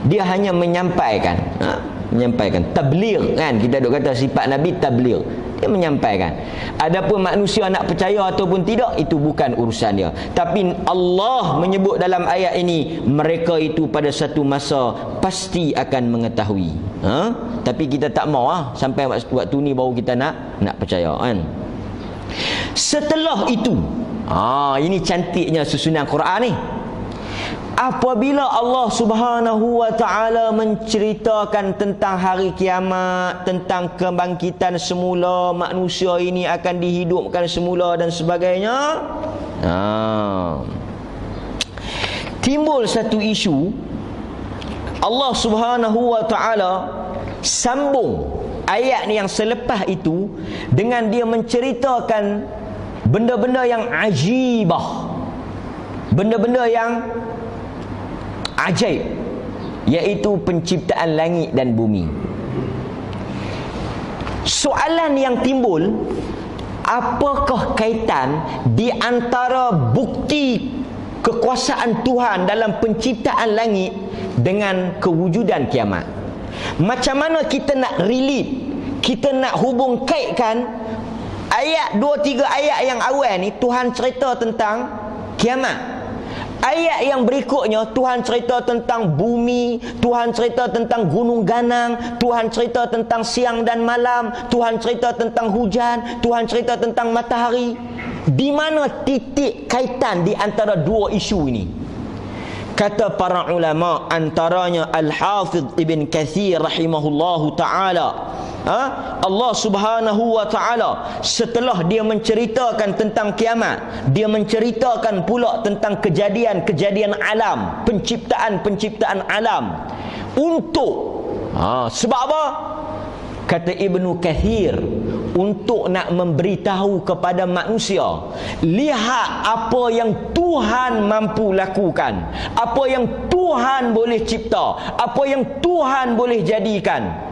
Dia hanya menyampaikan, menyampaikan tabligh kan, kita duk kata sifat Nabi tabligh, dia menyampaikan. Adapun manusia nak percaya ataupun tidak, itu bukan urusan dia. Tapi Allah menyebut dalam ayat ini, mereka itu pada satu masa pasti akan mengetahui. Tapi kita tak mau sampai waktu ni baru kita nak percaya kan. Setelah itu, ini cantiknya susunan Quran ni. Apabila Allah Subhanahu wa ta'ala menceritakan tentang hari kiamat, tentang kebangkitan semula, manusia ini akan dihidupkan semula dan sebagainya, timbul satu isu. Allah Subhanahu wa ta'ala sambung ayat yang selepas itu dengan dia menceritakan benda-benda yang ajibah, benda-benda yang ajaib, iaitu penciptaan langit dan bumi. Soalan yang timbul, apakah kaitan di antara bukti kekuasaan Tuhan dalam penciptaan langit dengan kewujudan kiamat? Macam mana kita nak relate, kita nak hubung kaitkan ayat 2-3 ayat yang awal ni Tuhan cerita tentang kiamat. Ayat yang berikutnya Tuhan cerita tentang bumi, Tuhan cerita tentang gunung ganang, Tuhan cerita tentang siang dan malam, Tuhan cerita tentang hujan, Tuhan cerita tentang matahari. Di mana titik kaitan di antara dua isu ini? Kata para ulama, antaranya Al-Hafidh Ibn Kathir rahimahullahu ta'ala, Allah Subhanahu wa ta'ala setelah dia menceritakan tentang kiamat, dia menceritakan pula tentang kejadian-kejadian alam, penciptaan-penciptaan alam. Untuk sebab apa? Kata Ibnu Kathir, untuk nak memberitahu kepada manusia, lihat apa yang Tuhan mampu lakukan, apa yang Tuhan boleh cipta, apa yang Tuhan boleh jadikan.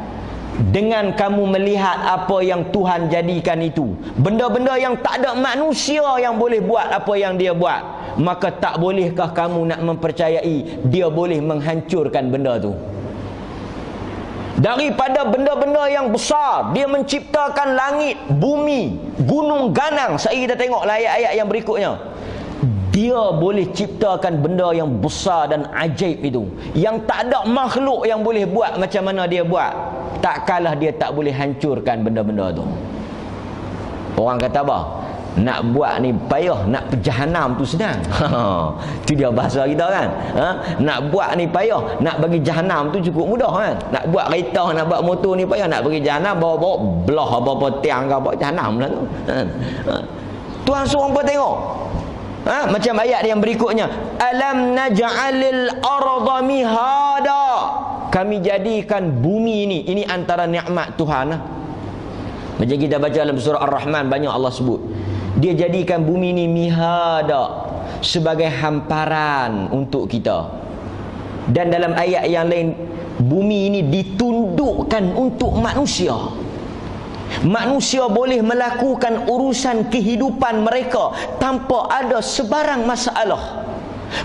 Dengan kamu melihat apa yang Tuhan jadikan itu, benda-benda yang tak ada manusia yang boleh buat apa yang dia buat, maka tak bolehkah kamu nak mempercayai dia boleh menghancurkan benda tu? Daripada benda-benda yang besar, dia menciptakan langit, bumi, gunung ganang. Saya kita tengoklah ayat-ayat yang berikutnya. Dia boleh ciptakan benda yang besar dan ajaib itu, yang tak ada makhluk yang boleh buat macam mana dia buat. Tak kalah dia tak boleh hancurkan benda-benda tu. Orang kata apa? Nak buat ni payah, nak pergi jahanam tu senang. Itu dia bahasa kita kan. Nak buat ni payah, nak bagi jahanam tu cukup mudah kan. Nak buat kereta, nak buat motor ni payah, nak bagi jahanam bawa-bawa belah apa-apa tiang ke apa, jahanam lah tu. Tuhan suruh apa tengok? Macam ayat yang berikutnya, alam naj'alil arda mihada, kami jadikan bumi ini antara nikmat Tuhan. Macam kita baca dalam surah Ar-Rahman, banyak Allah sebut dia jadikan bumi ini mihada, sebagai hamparan untuk kita. Dan dalam ayat yang lain, bumi ini ditundukkan untuk manusia. Manusia boleh melakukan urusan kehidupan mereka tanpa ada sebarang masalah.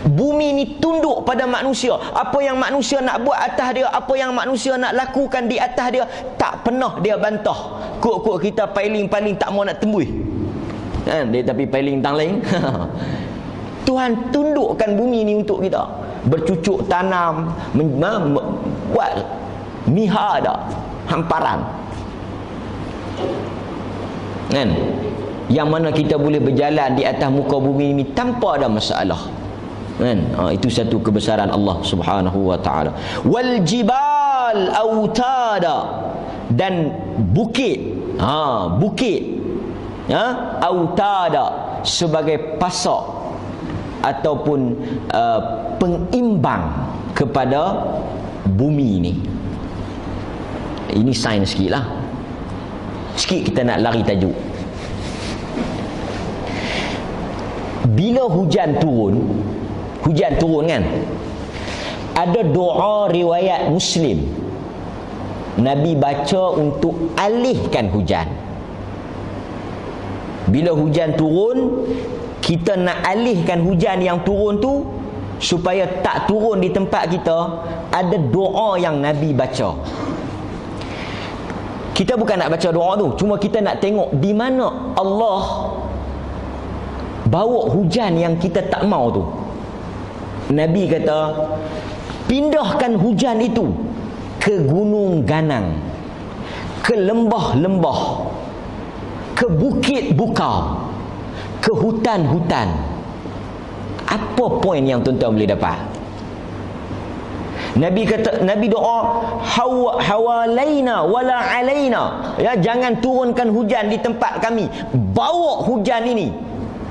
Bumi ini tunduk pada manusia. Apa yang manusia nak buat atas dia, apa yang manusia nak lakukan di atas dia, tak pernah dia bantah. Kok kita paling tak mau nak tembus kan, dia tapi paling tang lain. Tuhan tundukkan bumi ini untuk kita, bercucuk tanam, buat mihada, hamparan kan, yang mana kita boleh berjalan di atas muka bumi ini tanpa ada masalah kan. Itu satu kebesaran Allah Subhanahu wa ta'ala. Wal jibal autada, dan bukit, bukit autada, sebagai pasak ataupun pengimbang kepada bumi ini. Ini sains sikit lah. Sikit kita nak lari tajuk. Bila hujan turun kan, ada doa riwayat Muslim, Nabi baca untuk alihkan hujan. Bila hujan turun, kita nak alihkan hujan yang turun tu, supaya tak turun di tempat kita, ada doa yang Nabi baca. Kita bukan nak baca doa tu, cuma kita nak tengok di mana Allah bawa hujan yang kita tak mau tu. Nabi kata, pindahkan hujan itu ke gunung ganang, ke lembah-lembah, ke bukit bukau, ke hutan-hutan. Apa poin yang tuan-tuan boleh dapat? Nabi kata, Nabi doa, hawalaina wala alaina, ya, jangan turunkan hujan di tempat kami, bawa hujan ini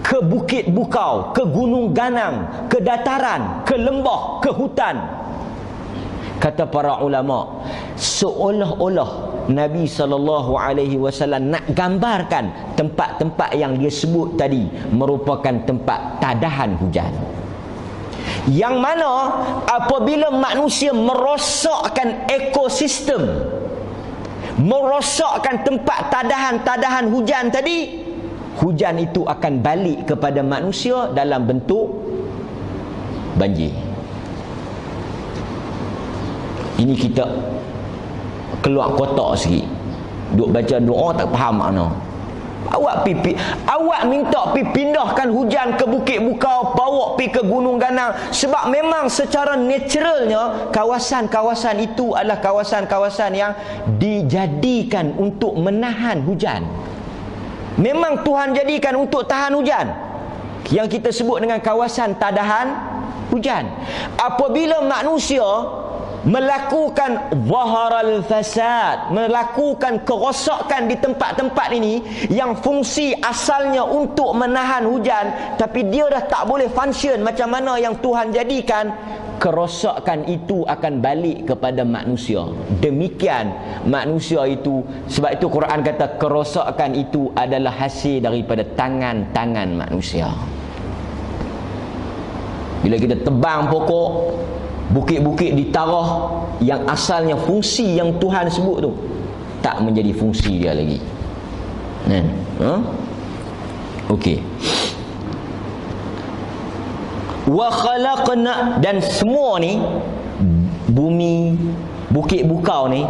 ke bukit bukau, ke gunung ganang, ke dataran, ke lembah, ke hutan. Kata para ulama, seolah-olah Nabi SAW nak gambarkan tempat-tempat yang dia sebut tadi merupakan tempat tadahan hujan, yang mana apabila manusia merosakkan ekosistem, merosakkan tempat tadahan hujan tadi, hujan itu akan balik kepada manusia dalam bentuk banjir. Ini kita keluar kotak sikit, duk baca doa tak faham makna. Awak minta pi pindahkan hujan ke bukit bukau, bawa pi ke gunung ganang, sebab memang secara naturalnya kawasan-kawasan itu adalah kawasan-kawasan yang dijadikan untuk menahan hujan. Memang Tuhan jadikan untuk tahan hujan, yang kita sebut dengan kawasan tadahan hujan. Apabila manusia melakukan zaharal fasad, melakukan kerosakan di tempat-tempat ini yang fungsi asalnya untuk menahan hujan, tapi dia dah tak boleh function macam mana yang Tuhan jadikan, kerosakan itu akan balik kepada manusia. Demikian manusia itu, sebab itu Quran kata kerosakan itu adalah hasil daripada tangan-tangan manusia. Bila kita tebang pokok, bukit-bukit ditarah, yang asalnya fungsi yang Tuhan sebut tu tak menjadi fungsi dia lagi. Okey. Wa khalaqna, dan semua ni bumi, bukit bukau ni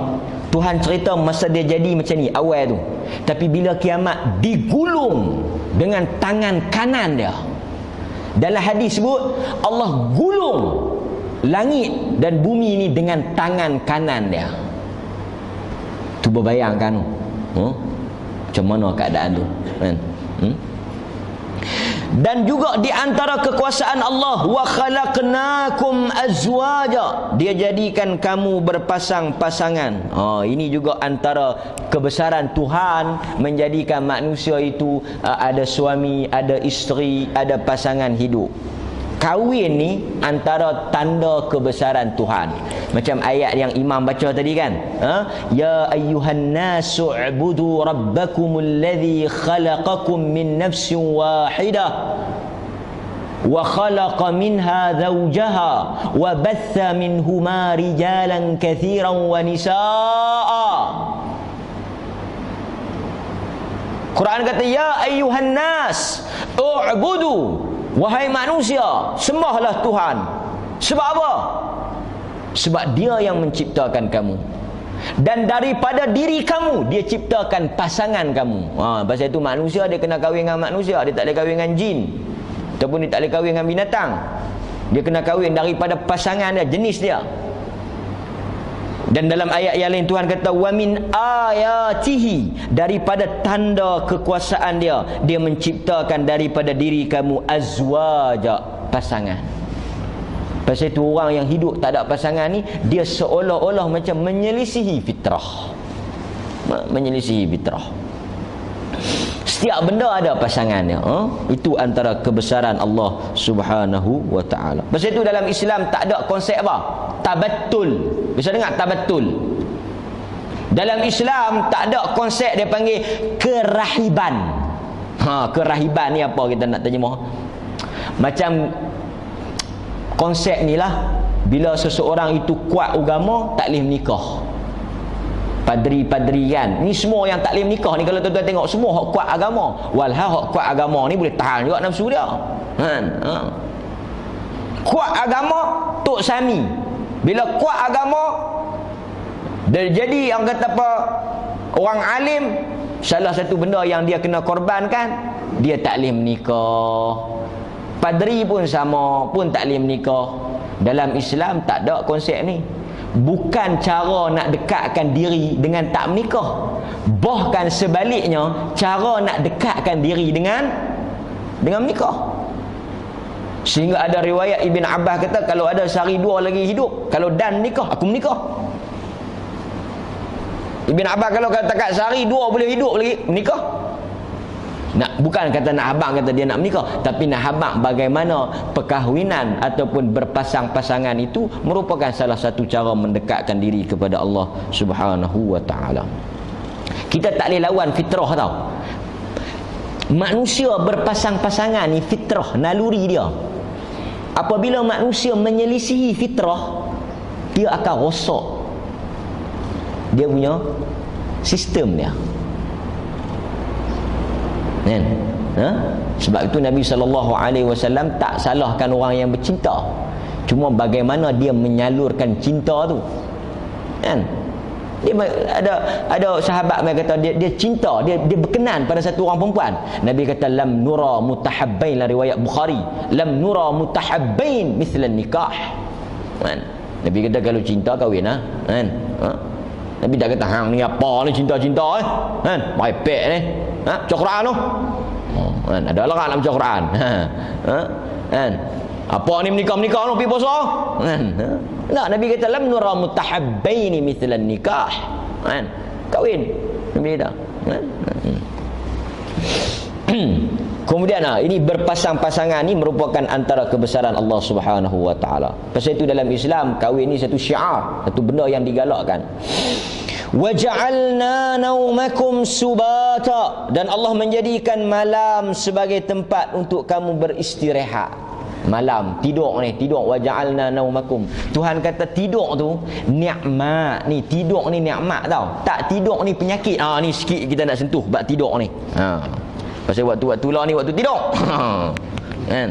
Tuhan cerita masa dia jadi macam ni awal tu, tapi bila kiamat digulung dengan tangan kanan dia. Dalam hadis sebut Allah gulung langit dan bumi ini dengan tangan kanan dia. Tu berbayangkan macam mana keadaan tu kan? Dan juga di antara kekuasaan Allah, wa khalaqnakum azwaja, dia jadikan kamu berpasang-pasangan. Ini juga antara kebesaran Tuhan, menjadikan manusia itu ada suami, ada isteri, ada pasangan hidup. Kahwin ni antara tanda kebesaran Tuhan. Macam ayat yang imam baca tadi kan, ya ayyuhan nasu ubudu rabbakumul ladzi khalaqakum min nafsin wahidah wa khalaqa minha zawjaha wa batha minhuma rijalan katsiran wa nisaa. Quran kata ya ayyuhan nas ubudu, wahai manusia, sembahlah Tuhan. Sebab apa? Sebab dia yang menciptakan kamu, dan daripada diri kamu dia ciptakan pasangan kamu. Pasal itu manusia dia kena kahwin dengan manusia, dia tak boleh kahwin dengan jin, ataupun dia tak boleh kahwin dengan binatang. Dia kena kahwin daripada pasangan dia, jenis dia. Dan dalam ayat yang lain Tuhan kata wa min ayatihi, daripada tanda kekuasaan dia, dia menciptakan daripada diri kamu azwaja, pasangan. Pasal itu orang yang hidup tak ada pasangan ni, dia seolah-olah macam menyelisihi fitrah. Menyelisihi fitrah. Setiap benda ada pasangannya. Itu antara kebesaran Allah Subhanahu wa taala. Pasal itu dalam Islam tak ada konsep apa? Tabattul. Bisa dengar tabattul? Dalam Islam tak ada konsep dia panggil kerahiban. Kerahiban ni apa kita nak terjemah? Macam konsep ni lah, bila seseorang itu kuat agama tak boleh menikah. Padri-padri kan, ni semua yang tak boleh menikah ni, kalau tuan-tuan tengok semua hak kuat agama. Walhal hak kuat agama ni boleh tahan juga nafsu dia kan. Kuat agama, tok sami. Bila kuat agama, dan jadi yang kata apa, orang alim, salah satu benda yang dia kena korbankan, dia tak boleh menikah. Padri pun sama, pun tak boleh menikah. Dalam Islam tak ada konsep ni. Bukan cara nak dekatkan diri dengan tak menikah, bahkan sebaliknya, cara nak dekatkan diri dengan menikah. Sehingga ada riwayat Ibn Abbas kata, kalau ada sehari dua lagi hidup, kalau Dan nikah, aku menikah. Ibn Abbas kalau katakan sehari dua boleh hidup lagi, menikah. Nak, bukan kata nak habang kata dia nak menikah, tapi nak habang bagaimana perkahwinan ataupun berpasang-pasangan itu merupakan salah satu cara mendekatkan diri kepada Allah Subhanahu wa taala. Kita tak boleh lawan fitrah tau. Manusia berpasang-pasangan ni fitrah, naluri dia. Apabila manusia menyelisihi fitrah, dia akan rosak dia punya sistem dia. Kan? Sebab itu Nabi SAW tak salahkan orang yang bercinta, cuma bagaimana dia menyalurkan cinta tu. Kan? Dia ada sahabat yang kata dia cinta, dia berkenan pada satu orang perempuan. Nabi kata lam nura mutahabbain, dalam riwayat Bukhari, lam nura mutahabbain mithla nikah. Kan? Nabi kata kalau cinta kahwin lah. Kan? Nabi tak kata hang ni apa ni cinta-cinta kan? Baik-baik ni. Baca Quran tu. Kan? Ada lah nak baca Quran. Kan? Apa ni menikah-menikah tu pergi puasa? Kan? Tak, Nabi kata lam nura mutahabbaini mithla nikah. Kan? Kahwin. Nabi kata. Kan? Kemudian ini berpasang-pasangan ni merupakan antara kebesaran Allah Subhanahu wa taala. Pasal itu dalam Islam kahwin ni satu syiar, satu benda yang digalakkan. Wa ja'alna naumakum subata, dan Allah menjadikan malam sebagai tempat untuk kamu beristirahat. Malam tidur ni, tidur. Wa ja'alna naumakum, Tuhan kata tidur tu nikmat. Ni tidur ni nikmat tau. Tak tidur ni penyakit. Ni sikit kita nak sentuh bab tidur ni. Pasal waktu-waktu lah ni waktu tidur. Kan?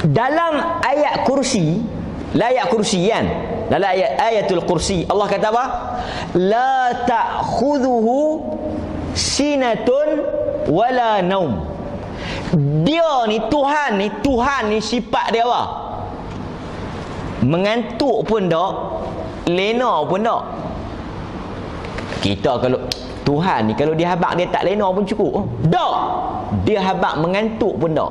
Dalam ayat kursi, ayat kursi kan? Dalam ayatul kursi Allah kata apa? La ta'khudhuhu sinatun wala naum. Dia ni Tuhan ni sifat dia apa? Mengantuk pun tak, lena pun tak. Kita kalau Tuhan ni kalau dia habaq dia tak lena pun cukup. Tak. Dia habaq mengantuk pun tak.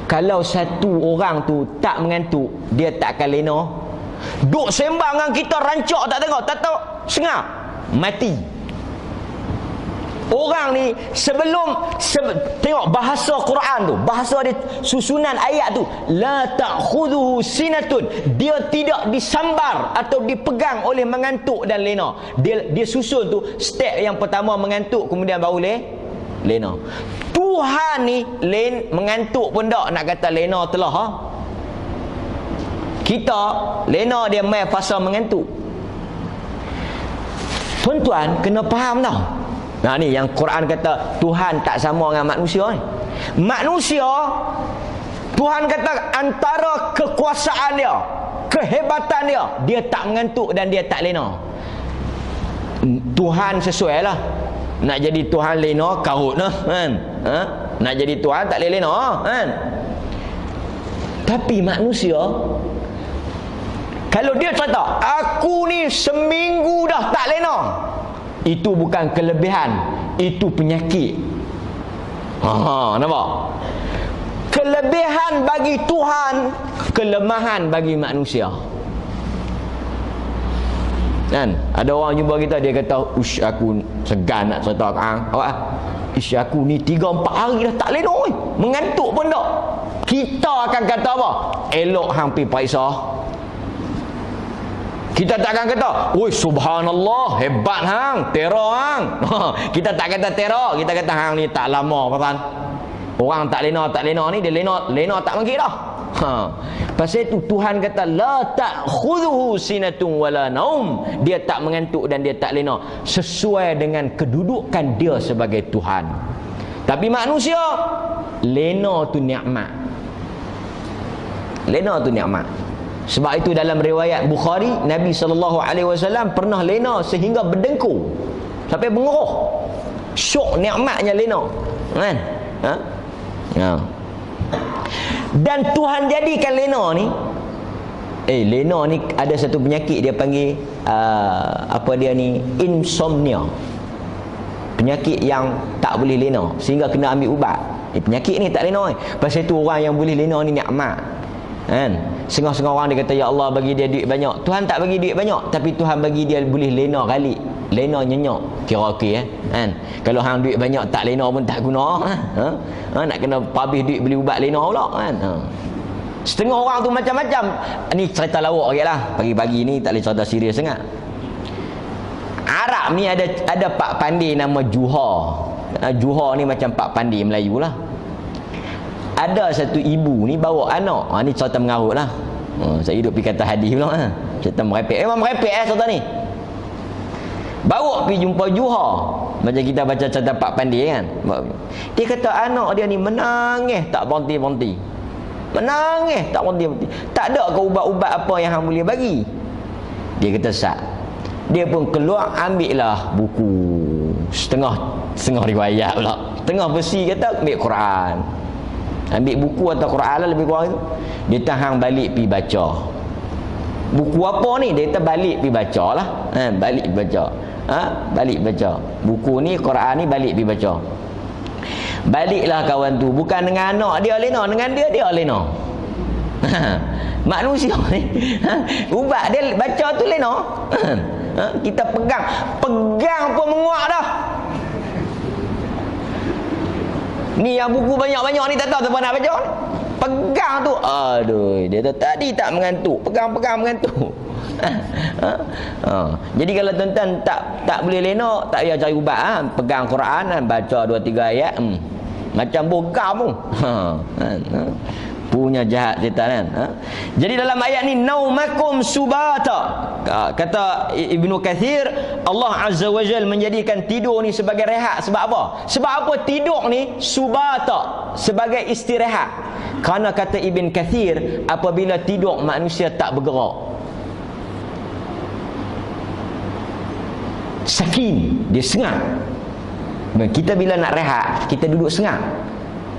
Kalau satu orang tu tak mengantuk, dia tak akan lena. Duk sembang dengan kita rancak tak tengok, tak tahu sengah mati. Orang ni tengok bahasa Quran tu, bahasa dia, susunan ayat tu, la ta'khudhuhu sinatun, dia tidak disambar atau dipegang oleh mengantuk dan lena. Dia susun tu, step yang pertama mengantuk, kemudian baru lena. Tuhan ni mengantuk pun tak nak kata lena telah. Kita lena dia mai fasa mengantuk. Tuan-tuan kena faham tau. Nah ni yang Quran kata Tuhan tak sama dengan manusia ni. Manusia, Tuhan kata antara kekuasaan dia, kehebatan dia, dia tak mengantuk dan dia tak lena. Tuhan sesuai lah. Nak jadi Tuhan lena karut lah kan? Nak jadi Tuhan tak lena kan? Tapi manusia, kalau dia kata aku ni seminggu dah tak lena, itu bukan kelebihan, itu penyakit. Nampak? Kelebihan bagi Tuhan, kelemahan bagi manusia. Kan? Ada orang jumpa kita, dia kata, "Ush, aku segan nak cerita kat hang." Awak, "Ish, aku ni 3-4 hari dah tak lena, mengantuk pun tak." Kita akan kata apa? Elok hang pergi periksa. Kita tak akan kata, "Oi, subhanallah, hebat hang, teror hang." Kita tak kata teror, kita kata hang ni tak lama pasal. Orang tak lena ni dia lena tak mungkin dah. Pasal itu Tuhan kata la ta'khudhuhu sinatun wala naum. Dia tak mengantuk dan dia tak lena, sesuai dengan kedudukan dia sebagai Tuhan. Tapi manusia, lena tu nikmat. Lena tu nikmat. Sebab itu dalam riwayat Bukhari, Nabi SAW pernah lena sehingga berdengkur sampai mengeruh. Syok nikmatnya lena, kan? Ha? Dan Tuhan jadikan lena ni, lena ni ada satu penyakit dia panggil apa dia ni, insomnia. Penyakit yang tak boleh lena sehingga kena ambil ubat. Penyakit ni tak lena. Pasal tu orang yang boleh lena ni nikmat, kan? Setengah-setengah orang dia kata, ya Allah bagi dia duit banyak. Tuhan tak bagi duit banyak, tapi Tuhan bagi dia boleh lena kali. Lena nyenyak, kira okey, kan? Kalau hang duit banyak tak lena pun tak guna, nak kena habis duit beli ubat lena pula, kan? Setengah orang tu macam-macam. Ni cerita lawak okeylah. Pagi-pagi ni tak boleh cerita serius sangat. Arab ni ada pak pandai nama Juha. Juha ni macam pak pandai Melayu lah. Ada satu ibu ni bawa anak. Ni cerita mengarut lah. Saya hidup pergi kata hadis pula. Cerita merepek. Memang merepek cerita ni. Bawa pergi jumpa Juha. Macam kita baca cerita pak pandai kan. Dia kata anak dia ni menangis tak berhenti-berhenti. Menangis tak berhenti-berhenti. Tak ada ke ubat-ubat apa yang hang boleh bagi? Dia kata sat. Dia pun keluar ambil lah buku. Setengah riwayat pula. Setengah versi kata ambil Quran. Ambil buku atau Quran lah lebih kurang itu. Dia tahan balik pergi baca. Buku apa ni? Dia kata balik pergi baca lah. Balik pergi baca. Balik baca. Buku ni Quran ni balik pergi baca. Baliklah kawan tu. Bukan dengan anak dia lena, dengan dia lena. Manusia ni ubat dia baca tu lena. Kita pegang pun menguak dah. Ni yang buku banyak-banyak ni tak tahu siapa nak baca ni. Pegang tu, aduh, dia tu tadi tak mengantuk, pegang-pegang mengantuk. Jadi kalau tuan-tuan tak boleh lena, tak payah cari ubat, pegang Quran, baca 2-3 ayat, macam bogam pun. Punya jahat setan, kan? Jadi dalam ayat ni naumakum subata, kata Ibnu Kathir, Allah Azza wa Jal menjadikan tidur ni sebagai rehat. Sebab apa? Sebab apa tidur ni subata, sebagai istirahat? Kerana kata Ibn Kathir, apabila tidur manusia tak bergerak, sakin, dia sengat. Kita bila nak rehat, kita duduk sengat.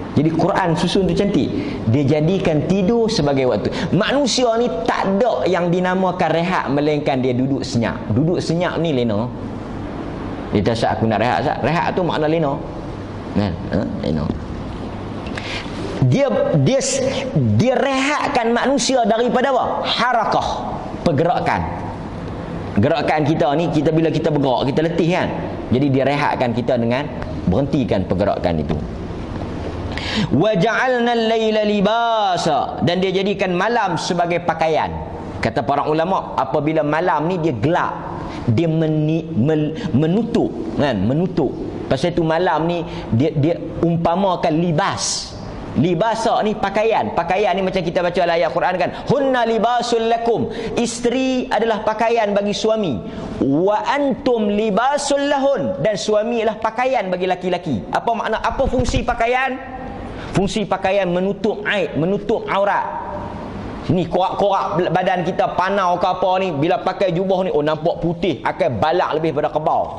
Jadi Quran susun tu cantik. Dia jadikan tidur sebagai waktu. Manusia ni tak ada yang dinamakan rehat, melainkan dia duduk senyap. Duduk senyap ni lena. Dia tak syak aku nak rehat, syak. Rehat tu makna lena. Lena. Dia rehatkan manusia daripada apa? Harakah, pergerakan. Gerakan kita ni, bila kita bergerak, kita letih kan. Jadi dia rehatkan kita dengan berhentikan pergerakan itu. Wa ja'alna al-laila libasa, dan dia jadikan malam sebagai pakaian. Kata para ulama, apabila malam ni dia gelap, dia menutup, kan? Menutup. Pasal itu malam ni dia umpamakan libas. Libasa ni pakaian. Pakaian ni macam kita baca ayat Quran kan, hunna libasul lakum, isteri adalah pakaian bagi suami, wa antum libasul lahun, dan suami adalah pakaian bagi laki-laki. Apa makna, apa fungsi pakaian? Fungsi pakaian menutup aib, menutup aurat. Ni korak-korak badan kita, panau ke apa ni, bila pakai jubah ni, nampak putih, akan balak lebih pada kebau.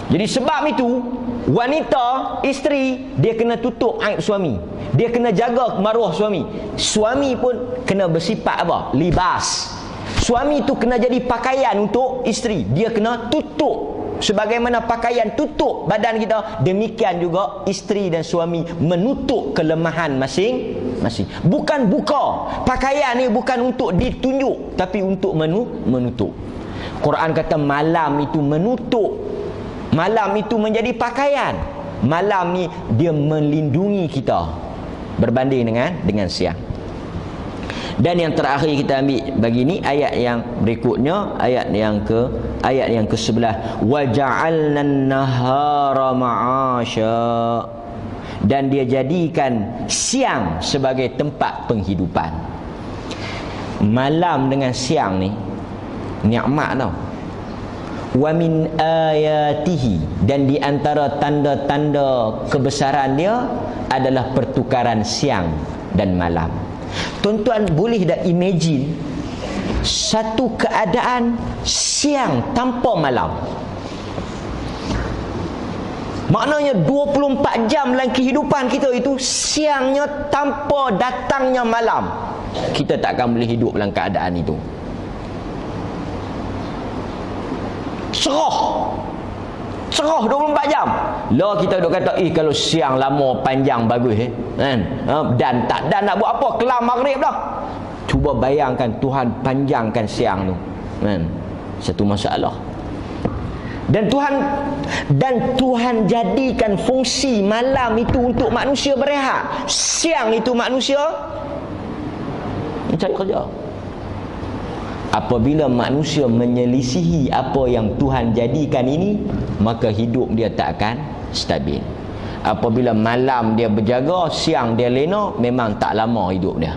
Jadi sebab itu, wanita, isteri, dia kena tutup aib suami. Dia kena jaga maruah suami. Suami pun kena bersifat apa? Libas. Suami tu kena jadi pakaian untuk isteri. Dia kena tutup. Sebagaimana pakaian tutup badan kita, demikian juga isteri dan suami menutup kelemahan masing-masing. Bukan buka. Pakaian ni bukan untuk ditunjuk, tapi untuk menutup. Quran kata malam itu menutup. Malam itu menjadi pakaian. Malam ni dia melindungi kita berbanding dengan siang. Dan yang terakhir kita ambil bagi ni ayat yang berikutnya, ayat yang ke-11, wa ja'alna an-nahara ma'asya, dan dia jadikan siang sebagai tempat penghidupan. Malam dengan siang ni nikmat tau. Wa min ayatihi, dan di antara tanda-tanda kebesaran dia adalah pertukaran siang dan malam. Tuan-tuan boleh dah imagine satu keadaan siang tanpa malam. Maknanya 24 jam dalam kehidupan kita itu siangnya tanpa datangnya malam. Kita takkan boleh hidup dalam keadaan itu. Cerah 24 jam. Lah kita duk kata, kalau siang lama panjang bagus kan? Dan nak buat apa? Kelam maghrib dah. Cuba bayangkan Tuhan panjangkan siang tu. Kan? Satu masalah. Dan Tuhan jadikan fungsi malam itu untuk manusia berehat. Siang itu manusia mencari kerja. Apabila manusia menyelisihi apa yang Tuhan jadikan ini, maka hidup dia tak akan stabil. Apabila malam dia berjaga, siang dia lena, memang tak lama hidup dia.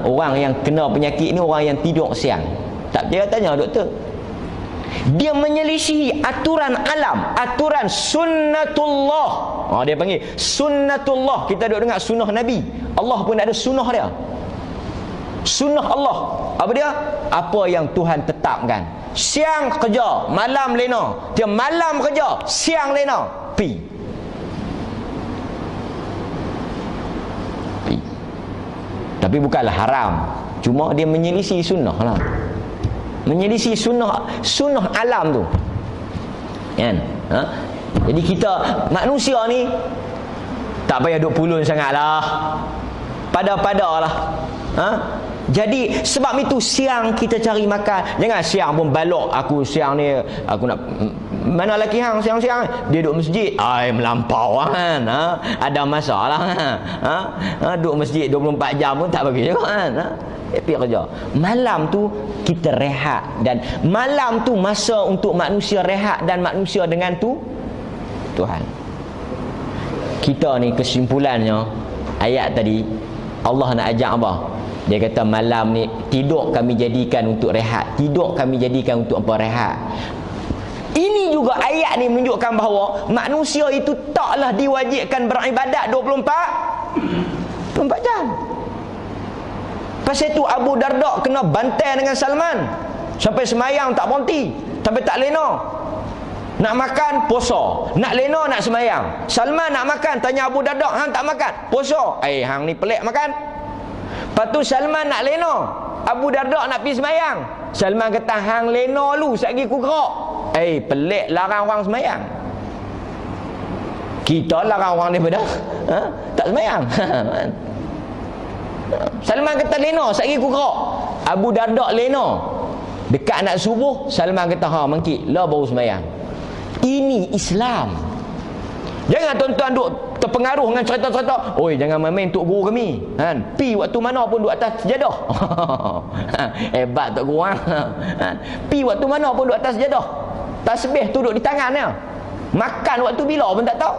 Orang yang kena penyakit ni orang yang tidur siang. Tak percaya tanya doktor. Dia menyelisihi aturan alam, aturan sunnatullah. Dia panggil sunnatullah. Kita duk dengar sunnah Nabi. Allah pun ada sunnah dia. Sunnah Allah. Apa dia? Apa yang Tuhan tetapkan. Siang kerja, malam lena. Dia malam kerja, siang lena. Pi. Tapi bukanlah haram. Cuma dia menyelisih sunnah lah. Menyelisih sunnah alam tu. Kan? Jadi kita manusia ni tak payah duk pulun sangatlah. Pada-padalah. Jadi sebab itu siang kita cari makan. Jangan siang pun balok. Aku siang ni aku nak mana lelaki hang siang-siang dia duduk masjid. Melampau kan. Ada masalah kan. Duduk masjid 24 jam pun tak bagi juga kan. Pergi kerja. Malam tu kita rehat, dan malam tu masa untuk manusia rehat dan manusia dengan Tuhan. Kita ni kesimpulannya ayat tadi Allah nak ajak apa? Dia kata malam ni tidur kami jadikan untuk rehat. Tidur kami jadikan untuk apa? Rehat. Ini juga ayat ni menunjukkan bahawa manusia itu taklah diwajibkan beribadat 24 jam. Pasal tu Abu Darda kena bantai dengan Salman sampai semayang tak berhenti, sampai tak lena. Nak makan puasa, nak lena nak semayang. Salman nak makan, tanya Abu Darda, hang tak makan? Puasa. Hang ni pelik makan. Lepas tu Salman nak lena, Abu Darda nak pergi semayang. Salman kata, hang lena lu, satgi ku gerak. Pelik larang orang semayang. Kita larang orang daripada tak semayang. Salman kata lena, satgi ku gerak. Abu Darda lena. Dekat nak subuh, Salman kata, mangkit, lah baru semayang. Ini Islam. Jangan tuan-tuan duk terpengaruh dengan cerita-cerita. Jangan main-main Tok Guru kami kan. Pi waktu mana pun duk atas sejadah. Hebat Tok Guru Pi waktu mana pun duk atas sejadah. Tasbih tu duk di tangan dia. Makan waktu bila pun tak tahu.